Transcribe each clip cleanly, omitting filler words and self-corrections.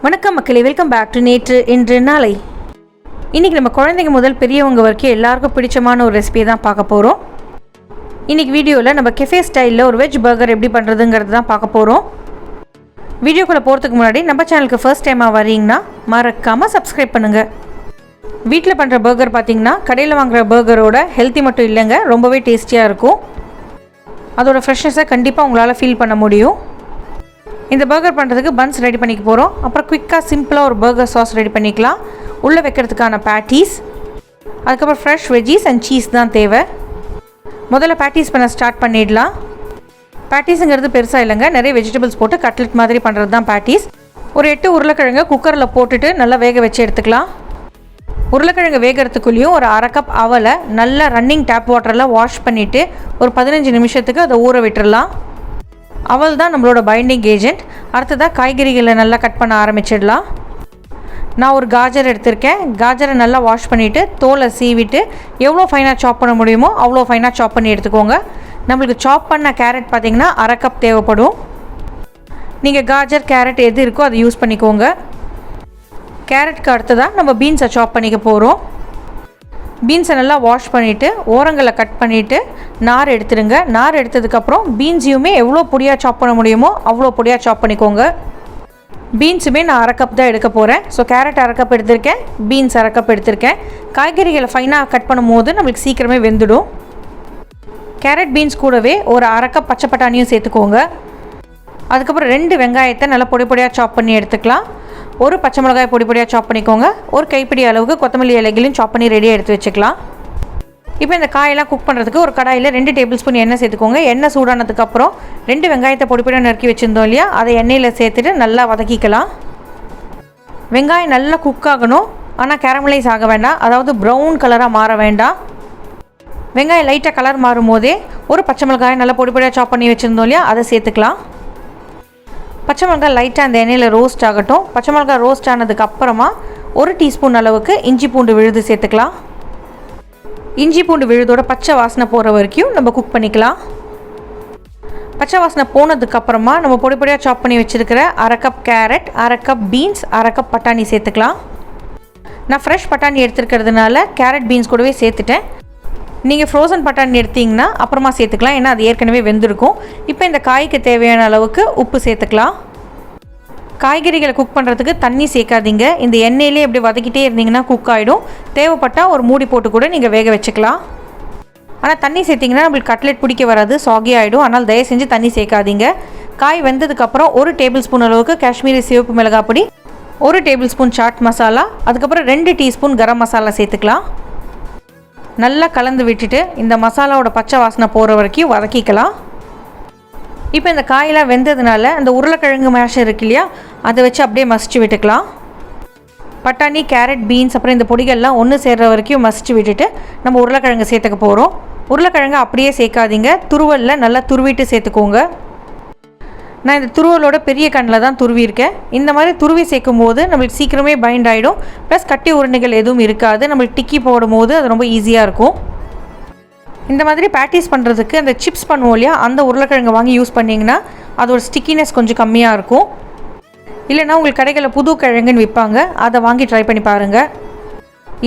வணக்கம் மக்களே, welcome back to நேற்று இன்று நாளை. இன்றைக்கி நம்ம குழந்தைங்க முதல் பெரியவங்க வரைக்கும் எல்லாருக்கும் பிடிச்சமான ஒரு ரெசிபியை தான் பார்க்க போகிறோம். இன்றைக்கி வீடியோவில் நம்ம கெஃபே ஸ்டைலில் ஒரு வெஜ் பர்கர் எப்படி பண்ணுறதுங்கிறது தான் பார்க்க போகிறோம். வீடியோக்குள்ளே போகிறதுக்கு முன்னாடி நம்ம சேனலுக்கு ஃபர்ஸ்ட் டைமாக வரீங்கன்னா மறக்காமல் சப்ஸ்கிரைப் பண்ணுங்கள். வீட்டில் பண்ணுற பர்கர் பார்த்திங்கன்னா கடையில் வாங்குகிற பர்கரோட ஹெல்த்தி மட்டும் இல்லைங்க, ரொம்பவே டேஸ்டியாக இருக்கும். அதோட ஃப்ரெஷ்னஸை கண்டிப்பாக உங்களால் ஃபீல் பண்ண முடியும். இந்த பர்கர் பண்ணுறதுக்கு பன்ஸ் ரெடி பண்ணிக்க போகிறோம். அப்புறம் குயிக்காக சிம்பிளாக ஒரு பர்கர் சாஸ் ரெடி பண்ணிக்கலாம். உள்ளே வைக்கிறதுக்கான பேட்டீஸ், அதுக்கப்புறம் ஃப்ரெஷ் வெஜ்ஜீஸ் அண்ட் சீஸ் தான் தேவை. முதல்ல பேட்டீஸ் பண்ண ஸ்டார்ட் பண்ணிடலாம். பேட்டீஸுங்கிறது பெருசாக இல்லைங்க, நிறைய வெஜிடபிள்ஸ் போட்டு கட்லெட் மாதிரி பண்ணுறது தான் பேட்டீஸ். ஒரு 8 உருளைக்கிழங்கு குக்கரில் போட்டுட்டு நல்லா வேக வச்சு எடுத்துக்கலாம். உருளைக்கிழங்கு வேகிறதுக்குள்ளேயும் ஒரு அரை கப் அவலை நல்லா ரன்னிங் டேப் வாட்டரில் வாஷ் பண்ணிவிட்டு ஒரு 15 நிமிஷத்துக்கு அதை ஊற விட்டுடலாம். அவல் தான் நம்மளோட பைண்டிங் ஏஜென்ட். அடுத்ததாக காய்கறிகளை நல்லா கட் பண்ண ஆரம்பிச்சிடலாம். நான் ஒரு காஜர் எடுத்திருக்கேன். காஜரை நல்லா வாஷ் பண்ணிவிட்டு தோலை சீவிட்டு எவ்வளோ ஃபைனாக சாப் பண்ண முடியுமோ அவ்வளோ ஃபைனாக சாப் பண்ணி எடுத்துக்கோங்க. நம்மளுக்கு சாப் பண்ண கேரட் பார்த்திங்கன்னா அரை கப் தேவைப்படும். நீங்கள் காஜர் கேரட் எது இருக்கோ அதை யூஸ் பண்ணிக்கோங்க. கேரட்டுக்கு அடுத்ததாக நம்ம பீன்ஸை சாப் பண்ணிக்க போகிறோம். பீன்ஸை நல்லா வாஷ் பண்ணிவிட்டு ஓரங்களை கட் பண்ணிவிட்டு நார் எடுத்துடுங்க. நார் எடுத்ததுக்கப்புறம் பீன்ஸையுமே எவ்வளோ பொடியாக சாப் பண்ண முடியுமோ அவ்வளோ பொடியாக சாப் பண்ணிக்கோங்க. பீன்ஸுமே நான் அரை கப் தான் எடுக்க போகிறேன். ஸோ கேரட் அரை கப் எடுத்திருக்கேன், பீன்ஸ் அரை கப் எடுத்திருக்கேன். காய்கறிகளை ஃபைனாக கட் பண்ணும் போது நம்மளுக்கு சீக்கிரமே வெந்துடும். கேரட் பீன்ஸ் கூடவே ஒரு அரை கப் பச்சை பட்டாணியும் சேர்த்துக்கோங்க. அதுக்கப்புறம் 2 வெங்காயத்தை நல்லா பொடி பொடியாக சாப் பண்ணி எடுத்துக்கலாம். ஒரு பச்சை மிளகாய் பொடி பொடியாக சாப் பண்ணிக்கோங்க. ஒரு கைப்பிடி அளவுக்கு கொத்தமல்லி இலைகளையும் சாப் பண்ணி ரெடியாக எடுத்து வச்சுக்கலாம். இப்போ இந்த காயெல்லாம் குக் பண்ணுறதுக்கு ஒரு கடாயில் 2 டேபிள் ஸ்பூன் எண்ணெய் சேர்த்துக்கோங்க. எண்ணெய் சூடானதுக்கப்புறம் 2 வெங்காயத்தை பொடி பொடியாக நறுக்கி வச்சுருந்தோம் இல்லையா, அதை எண்ணெயில் சேர்த்துட்டு நல்லா வதக்கிக்கலாம். வெங்காயம் நல்லா குக் ஆகணும், ஆனால் கேரமலைஸ் ஆக வேண்டாம், அதாவது ப்ரௌன் கலராக மாற வேண்டாம். வெங்காயம் லைட்டாக கலர் மாறும் போதே ஒரு பச்சை மிளகாய் நல்லா பொடி பொடியாக சாப் பண்ணி வச்சுருந்தோம் இல்லையா, அதை சேர்த்துக்கலாம். பச்சை மிளகாய் லைட்டாக அந்த எண்ணெயில் ரோஸ்ட் ஆகட்டும். பச்சை மிளகாய் ரோஸ்ட் ஆனதுக்கப்புறமா 1 டீஸ்பூன் அளவுக்கு இஞ்சி பூண்டு விழுது சேர்த்துக்கலாம். இஞ்சி பூண்டு விழுதோட பச்சை வாசனை போகிற வரைக்கும் நம்ம குக் பண்ணிக்கலாம். பச்சை வாசனை போனதுக்கப்புறமா நம்ம பொடி பொடியாக சாப் பண்ணி வச்சுருக்கிற அரை கப் கேரட், அரை கப் பீன்ஸ், அரை கப் பட்டாணி சேர்த்துக்கலாம். நான் ஃப்ரெஷ் பட்டாணி எடுத்துருக்கிறதுனால கேரட் பீன்ஸ் கூடவே சேர்த்துட்டேன். நீங்கள் ஃப்ரோசன் பட்டாணி எடுத்திங்கன்னா அப்புறமா சேர்த்துக்கலாம், ஏன்னா அது ஏற்கனவே வெந்திருக்கும். இப்போ இந்த காய்க்கு தேவையான அளவுக்கு உப்பு சேர்த்துக்கலாம். காய்கறிகளை குக் பண்ணுறதுக்கு தண்ணி சேர்க்காதீங்க. இந்த எண்ணெயிலே இப்படி வதக்கிட்டே இருந்தீங்கன்னா குக் ஆகிடும். தேவைப்பட்டால் ஒரு மூடி போட்டு கூட நீங்கள் வேக வச்சுக்கலாம். ஆனால் தண்ணி சேர்த்திங்கன்னா நம்மளுக்கு கட்லெட் பிடிக்க வராது, சாகி ஆகிடும். ஆனால் தயவு செஞ்சு தண்ணி சேர்க்காதீங்க. காய் வெந்ததுக்கப்புறம் 1 டேபிள் ஸ்பூன் அளவுக்கு காஷ்மீரி சிவப்பு மிளகாய் பொடி, 1 டேபிள் ஸ்பூன் சாட் மசாலா, அதுக்கப்புறம் 2 டீஸ்பூன் கரம் மசாலா சேர்த்துக்கலாம். நல்லா கலந்து விட்டுட்டு இந்த மசாலாவோட பச்சை வாசனை போகிற வரைக்கும் வதக்கிக்கலாம். இப்போ இந்த காயெல்லாம் வெந்ததுனால அந்த உருளைக்கிழங்கு மேஷ் இருக்கு இல்லையா, அதை வச்சு அப்படியே மசிச்சு விட்டுக்கலாம். பட்டாணி, கேரட், பீன்ஸ் அப்புறம் இந்த பொடிகள்லாம் ஒன்று சேர்கிற வரைக்கும் மசிச்சு விட்டுட்டு நம்ம உருளைக்கிழங்கு சேர்த்துக்க போகிறோம். உருளைக்கிழங்கு அப்படியே சேர்க்காதீங்க, துருவலில் நல்லா துருவிட்டு சேர்த்துக்கோங்க. நான் இந்த துருவலோட பெரிய கண்ணில் தான் துருவியிருக்கேன். இந்த மாதிரி துருவி சேர்க்கும் போது நம்மளுக்கு சீக்கிரமே பைண்ட் ஆகிடும். ப்ளஸ் கட்டி உருண்டைகள் எதுவும் இருக்காது. நம்மளுக்கு டிக்கி போடும் போது அது ரொம்ப ஈஸியாக இருக்கும். இந்த மாதிரி பேட்டீஸ் பண்ணுறதுக்கு அந்த சிப்ஸ் பண்ணுவோம் இல்லையா, அந்த உருளைக்கிழங்கு வாங்கி யூஸ் பண்ணிங்கன்னா அதோட ஸ்டிக்கினஸ் கொஞ்சம் கம்மியாக இருக்கும். இல்லைனா உங்களுக்கு கடைகளில் புது கிழங்குன்னு விற்பாங்க, அதை வாங்கி ட்ரை பண்ணி பாருங்கள்.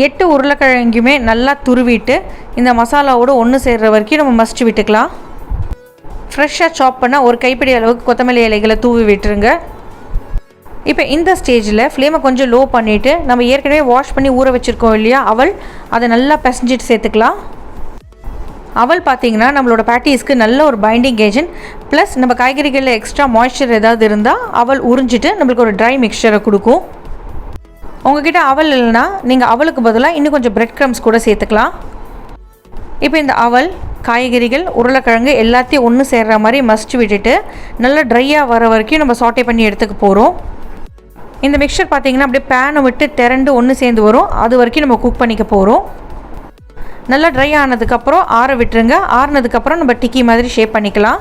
8 உருளைக்கிழங்குமே நல்லா துருவிட்டு இந்த மசாலாவோடு ஒன்று சேர்கிற வரைக்கும் நம்ம மசிச்சு விட்டுக்கலாம். ஃப்ரெஷ்ஷாக சாப் பண்ணால் ஒரு கைப்பிடி அளவுக்கு கொத்தமல்லி இலைகளை தூவி விட்டுருங்க. இப்போ இந்த ஸ்டேஜில் ஃப்ளேமை கொஞ்சம் லோ பண்ணிவிட்டு நம்ம ஏற்கனவே வாஷ் பண்ணி ஊற வச்சுருக்கோம் இல்லையா அவல், அதை நல்லா பிசைஞ்சிட்டு சேர்த்துக்கலாம். அவல் பார்த்திங்கன்னா நம்மளோட பேட்டீஸ்க்கு நல்ல ஒரு பைண்டிங் ஏஜென்ட். ப்ளஸ் நம்ம காய்கறிகளில் எக்ஸ்ட்ரா மாய்ஸ்சர் ஏதாவது இருந்தால் அவல் உறிஞ்சிட்டு நம்மளுக்கு ஒரு ட்ரை மிக்சரை கொடுக்கும். உங்கள்கிட்ட அவல் இல்லைன்னா நீங்கள் அவலுக்கு பதிலாக இன்னும் கொஞ்சம் பிரெட் க்ரம்ஸ் கூட சேர்த்துக்கலாம். இப்போ இந்த அவல், காய்கறிகள், உருளைக்கிழங்கு எல்லாத்தையும் ஒன்று சேர்கிற மாதிரி மசிச்சு விட்டுட்டு நல்லா ட்ரையாக வர வரைக்கும் நம்ம சாட்டே பண்ணி எடுத்துக்க போகிறோம். இந்த மிக்சர் பார்த்திங்கன்னா அப்படியே பேனை விட்டு திரண்டு ஒன்று சேர்ந்து வரும், அது வரைக்கும் நம்ம குக் பண்ணிக்க போகிறோம். நல்லா ட்ரை ஆனதுக்கப்புறம் ஆற விட்டுருங்க. ஆறினதுக்கப்புறம் நம்ம டிக்கி மாதிரி ஷேப் பண்ணிக்கலாம்.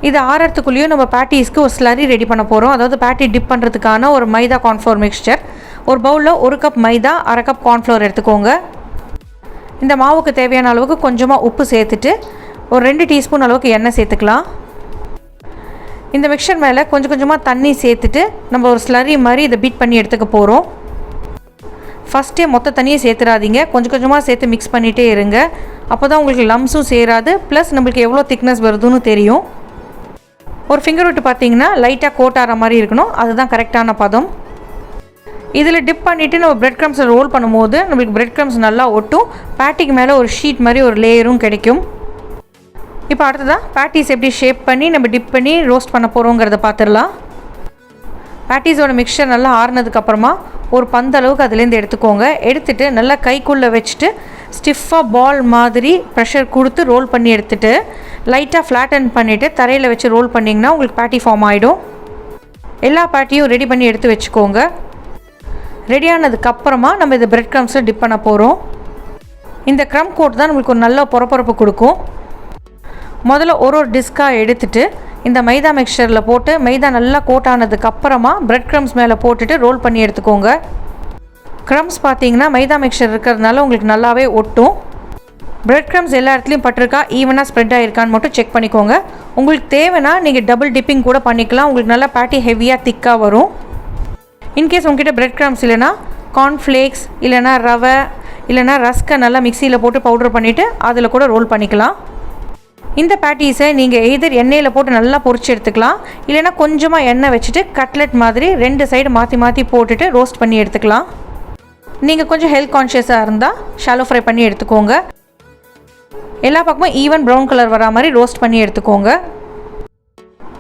இது ஆறத்துக்குள்ளேயும் நம்ம பேட்டீஸ்க்கு ஒரு ஸ்லரி ரெடி பண்ண போகிறோம். அதாவது பேட்டி டிப் பண்ணுறதுக்கான ஒரு மைதா கார்ன்ஃப்ளவர் மிக்சர். ஒரு பவுலில் 1 கப் மைதா, அரை கப் கார்ன்ஃப்ளவர் எடுத்துக்கோங்க. இந்த மாவுக்கு தேவையான அளவுக்கு கொஞ்சமாக உப்பு சேர்த்துட்டு ஒரு 2 டீஸ்பூன் அளவுக்கு எண்ணெய் சேர்த்துக்கலாம். இந்த மிக்சர் மேலே கொஞ்சம் கொஞ்சமாக தண்ணி சேர்த்துட்டு நம்ம ஒரு ஸ்லரி மாதிரி இதை பீட் பண்ணி எடுத்துக்க போகிறோம். ஃபஸ்ட்டே மொத்த தண்ணியை சேர்த்துடாதீங்க, கொஞ்சம் கொஞ்சமாக சேர்த்து மிக்ஸ் பண்ணிகிட்டே இருங்க. அப்போ தான் உங்களுக்கு லம்ஸும் சேராது, ப்ளஸ் நம்மளுக்கு எவ்வளோ திக்னஸ் வருதுன்னு தெரியும். ஒரு ஃபிங்கர் விட்டு பார்த்தீங்கன்னா லைட்டாக கோட் ஆகிற மாதிரி இருக்கணும், அதுதான் கரெக்டான பதம். இதில் டிப் பண்ணிவிட்டு நம்ம பிரெட் க்ரம்ஸை ரோல் பண்ணும்போது நம்மளுக்கு பிரெட் க்ரம்ஸ் நல்லா ஒட்டும், பேட்டிக்கு மேலே ஒரு ஷீட் மாதிரி ஒரு லேயரும் கிடைக்கும். இப்போ அடுத்ததான் பேட்டிஸ் எப்படி ஷேப் பண்ணி நம்ம டிப் பண்ணி ரோஸ்ட் பண்ண போகிறோங்கிறத பார்த்துடலாம். பேட்டிஸோட மிக்சர் நல்லா ஆறுனதுக்கப்புறமா ஒரு பந்தளவுக்கு அதுலேருந்து எடுத்துக்கோங்க. எடுத்துகிட்டு நல்லா கைக்குள்ளே வச்சுட்டு ஸ்டிஃபாக பால் மாதிரி ப்ரெஷர் கொடுத்து ரோல் பண்ணி எடுத்துகிட்டு லைட்டாக ஃப்ளாட்டன் பண்ணிவிட்டு தரையில் வச்சு ரோல் பண்ணிங்கன்னா உங்களுக்கு பேட்டி ஃபார்ம் ஆகிடும். எல்லா பேட்டியும் ரெடி பண்ணி எடுத்து வச்சுக்கோங்க. ரெடியானதுக்கப்புறமா நம்ம இந்த பிரெட் க்ரம்ஸில் டிப் பண்ண போகிறோம். இந்த க்ரம் கோட் தான் நம்மளுக்கு ஒரு நல்ல பொறப்பொறப்பு கொடுக்கும். முதல்ல ஒரு டிஸ்காக எடுத்துகிட்டு இந்த மைதா மிக்சரில் போட்டு மைதா நல்லா கோட் ஆனதுக்கப்புறமா பிரெட் க்ரம்ஸ் மேலே போட்டுட்டு ரோல் பண்ணி எடுத்துக்கோங்க. க்ரம்ஸ் பார்த்தீங்கன்னா மைதா மிக்சர் இருக்கிறதுனால உங்களுக்கு நல்லாவே ஒட்டும். பிரெட் க்ரம்ஸ் எல்லா இடத்துலையும் பட்டிருக்கா, ஈவனாக ஸ்ப்ரெட் ஆகிருக்கான்னு மட்டும் செக் பண்ணிக்கோங்க. உங்களுக்கு தேவைன்னா நீங்கள் டபுள் டிப்பிங் கூட பண்ணிக்கலாம், உங்களுக்கு நல்லா பேட்டி ஹெவியாக திக்காக வரும். இன்கேஸ் உங்ககிட்ட பிரெட் க்ரம்ஸ் இல்லைனா கார்ன்ஃப்ளேக்ஸ் இல்லைனா ரவை இல்லைனா ரஸ்க்கை நல்லா மிக்சியில் போட்டு பவுடர் பண்ணிவிட்டு அதில் கூட ரோல் பண்ணிக்கலாம். இந்த பேட்டிஸை நீங்கள் எய்தர் எண்ணெயில் போட்டு நல்லா பொரிச்சு எடுத்துக்கலாம், இல்லைனா கொஞ்சமாக எண்ணெய் வச்சுட்டு கட்லெட் மாதிரி 2 சைடு மாற்றி மாற்றி போட்டுட்டு ரோஸ்ட் பண்ணி எடுத்துக்கலாம். நீங்கள் கொஞ்சம் ஹெல்த் கான்ஷியஸாக இருந்தால் ஷாலோ ஃப்ரை பண்ணி எடுத்துக்கோங்க. எல்லா பக்கமும் ஈவன் ப்ரௌன் கலர் வரா மாதிரி ரோஸ்ட் பண்ணி எடுத்துக்கோங்க.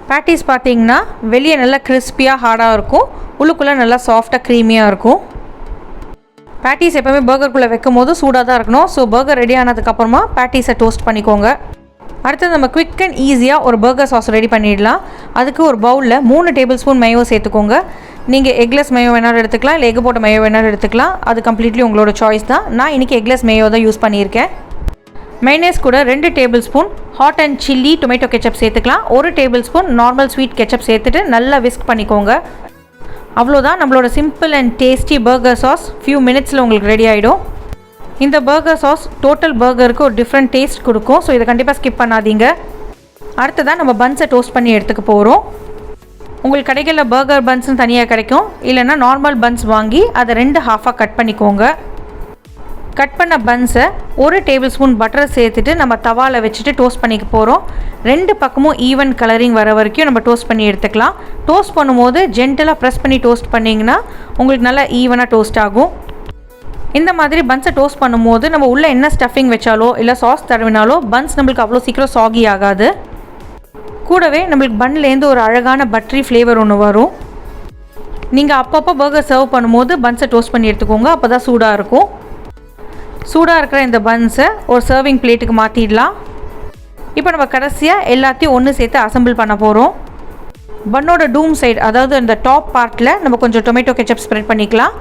பேட்டிஸ் பார்த்தீங்கன்னா வெளியே நல்லா கிறிஸ்பியாக ஹார்டாக இருக்கும், உள்ளுக்குள்ளே நல்லா சாஃப்டாக க்ரீமியாக இருக்கும். பேட்டிஸ் எப்போவுமே பர்கருக்குள்ளே வைக்கும் போது சூடாக தான் இருக்கணும். ஸோ பர்கர் ரெடி ஆனதுக்கப்புறமா பேட்டிஸை டோஸ்ட் பண்ணிக்கோங்க. அடுத்தது நம்ம குவிக் அண்ட் ஈஸியாக ஒரு பர்கர் சாஸ் ரெடி பண்ணிடலாம். அதுக்கு ஒரு பவுலில் 3 டேபிள் ஸ்பூன் மயோ சேர்த்துக்கோங்க. நீங்கள் எக்லெஸ் மயோ வேணாலும் எடுத்துக்கலாம், இல்லை எக் போட்ட மயோ வேணாலும் எடுத்துக்கலாம், அது கம்ப்ளீட்லி உங்களோட சாய்ஸ் தான். நான் இன்றைக்கி எக்லெஸ் மயோ தான் யூஸ் பண்ணியிருக்கேன். மைனஸ் கூட 2 table spoon hot and chilli tomato ketchup சேர்த்துக்கலாம். 1 table spoon normal sweet ketchup சேர்த்துட்டு நல்லா விஸ்க் பண்ணிக்கோங்க. அவ்வளோதான், நம்மளோட simple and tasty burger sauce few மினிட்ஸில் உங்களுக்கு ரெடி ஆகிடும். இந்த பர்கர் சாஸ் டோட்டல் பர்கருக்கு ஒரு டிஃப்ரெண்ட் டேஸ்ட் கொடுக்கும். ஸோ இதை கண்டிப்பாக ஸ்கிப் பண்ணாதீங்க. அடுத்ததான் நம்ம பன்ஸை டோஸ்ட் பண்ணி எடுத்துக்க போகிறோம். உங்களுக்கு கடைகளில் பர்கர் பன்ஸ்னு தனியாக கிடைக்கும், இல்லைனா நார்மல் பன்ஸ் வாங்கி அதை 2 ஹாஃபாக கட் பண்ணிக்கோங்க. கட் பண்ண பன்ஸை 1 டேபிள் ஸ்பூன் பட்டரை சேர்த்துட்டு நம்ம தவாவில் வச்சுட்டு டோஸ்ட் பண்ணிக்க போகிறோம். 2 பக்கமும் ஈவன் கலரிங் வர வரைக்கும் நம்ம டோஸ்ட் பண்ணி எடுத்துக்கலாம். டோஸ்ட் பண்ணும்போது ஜென்டலாக ப்ரெஸ் பண்ணி டோஸ்ட் பண்ணிங்கன்னா உங்களுக்கு நல்லா ஈவனாக டோஸ்ட் ஆகும். இந்த மாதிரி பன்ஸை டோஸ்ட் பண்ணும்போது நம்ம உள்ளே என்ன ஸ்டஃபிங் வச்சாலோ இல்லை சாஸ் தடவினாலோ பன்ஸ் நம்மளுக்கு அவ்வளோ சீக்கிரம் சாகி ஆகாது. கூடவே நம்மளுக்கு பன்லேருந்து ஒரு அழகான பட்டரி ஃப்ளேவர் ஒன்று வரும். நீங்கள் அப்பப்போ பர்கர் சர்வ் பண்ணும்போது பன்ஸை டோஸ்ட் பண்ணி எடுத்துக்கோங்க, அப்போ தான் சூடாக இருக்கும். சூடாக இருக்கிற இந்த பன்ஸை ஒரு சர்விங் பிளேட்டுக்கு மாற்றிடலாம். இப்போ நம்ம கடைசியாக எல்லாத்தையும் ஒன்று சேர்த்து அசம்பிள் பண்ண போகிறோம். பன்னோட டூம் சைடு, அதாவது அந்த டாப் பார்ட்டில் நம்ம கொஞ்சம் டொமேட்டோ கெச்சப் ஸ்ப்ரெட் பண்ணிக்கலாம்.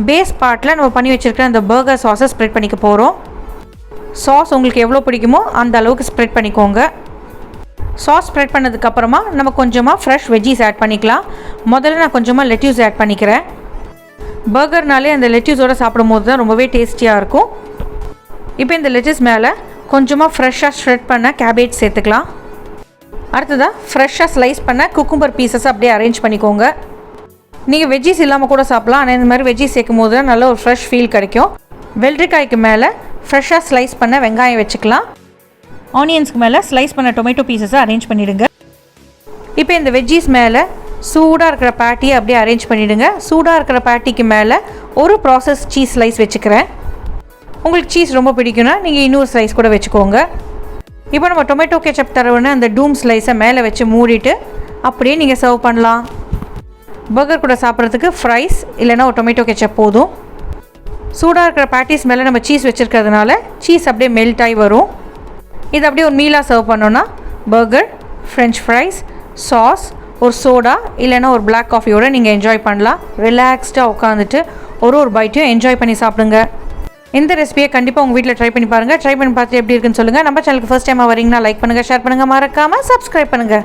பேஸ் பார்ட்டில் நம்ம பண்ணி வச்சுருக்கிற அந்த பர்கர் சாஸை ஸ்ப்ரெட் பண்ணிக்க போகிறோம். சாஸ் உங்களுக்கு எவ்வளோ பிடிக்குமோ அந்த அளவுக்கு ஸ்ப்ரெட் பண்ணிக்கோங்க. சாஸ் ஸ்ப்ரெட் பண்ணதுக்கப்புறமா நம்ம கொஞ்சமாக ஃப்ரெஷ் வெஜ்ஜீஸ் ஆட் பண்ணிக்கலாம். முதல்ல நான் கொஞ்சமாக லெட்யூஸ் ஆட் பண்ணிக்கிறேன். பர்கர்னாலே அந்த லெட்யூஸோடு சாப்பிடும் போது தான் ரொம்பவே டேஸ்டியாக இருக்கும். இப்போ இந்த லெட்யூஸ் மேலே கொஞ்சமாக ஃப்ரெஷ்ஷாக ஷ்ரெட் பண்ண கேபேஜ் சேர்த்துக்கலாம். அடுத்ததாக ஃப்ரெஷ்ஷாக ஸ்லைஸ் பண்ண குக்கும்பர் பீசஸ் அப்படியே அரேஞ்ச் பண்ணிக்கோங்க. நீங்கள் வெஜ்ஜீஸ் இல்லாமல் கூட சாப்பிட்லாம், ஆனால் இந்த மாதிரி வெஜ்ஜீஸ் சேர்க்கும் போது தான் நல்ல ஒரு ஃப்ரெஷ் ஃபீல் கிடைக்கும். வெள்ளரிக்காய்க்கு மேலே ஃப்ரெஷ்ஷாக ஸ்லைஸ் பண்ண வெங்காயம் வச்சுக்கலாம். ஆனியன்ஸ்க்கு மேலே ஸ்லைஸ் பண்ண டொமேட்டோ பீசஸை அரேஞ்ச் பண்ணிவிடுங்க. இப்போ இந்த வெஜ்ஜீஸ் மேலே சூடாக இருக்கிற பேட்டியை அப்படியே அரேஞ்ச் பண்ணிவிடுங்க. சூடாக இருக்கிற பேட்டிக்கு மேலே ஒரு ப்ராசஸ் சீஸ் ஸ்லைஸ் வச்சுக்கிறேன். உங்களுக்கு சீஸ் ரொம்ப பிடிக்குன்னா நீங்கள் இன்னொரு ஸ்லைஸ் கூட வச்சுக்கோங்க. இப்போ நம்ம டொமேட்டோ கெச்சப் தரவுன்னு அந்த டூம் ஸ்லைஸை மேலே வச்சு மூடிட்டு அப்படியே நீங்கள் சர்வ் பண்ணலாம். பர்கர் கூட சாப்பிட்றதுக்கு ஃப்ரைஸ் இல்லைனா ஒரு டொமேட்டோ கெச்சப் போதும். சூடாக இருக்கிற பேட்டிஸ் மேலே நம்ம சீஸ் வச்சுருக்கிறதுனால சீஸ் அப்படியே மெல்ட் ஆகி வரும். இது அப்படியே ஒரு மீலாக சர்வ் பண்ணோன்னா பர்கர், ஃப்ரெஞ்ச் ஃப்ரைஸ், சாஸ், ஒரு சோடா இல்லைனா ஒரு பிளாக் காஃபியோடு நீங்கள் என்ஜாய் பண்ணலாம். ரிலாக்ஸ்டாக உட்காந்துட்டு ஒரு பைட்டையும் என்ஜாய் பண்ணி சாப்பிடுங்க. இந்த ரெசிபியை கண்டிப்பாக உங்கள் வீட்டில் ட்ரை பண்ணி பாருங்கள். ட்ரை பண்ணி பார்த்து எப்படி இருக்குன்னு சொல்லுங்கள். நம்ம சேனலுக்கு ஃபர்ஸ்ட் டைமாக வரீங்கன்னா லைக் பண்ணுங்கள், ஷேர் பண்ணுங்கள், மறக்காமல் சப்ஸ்கிரைப் பண்ணுங்கள்.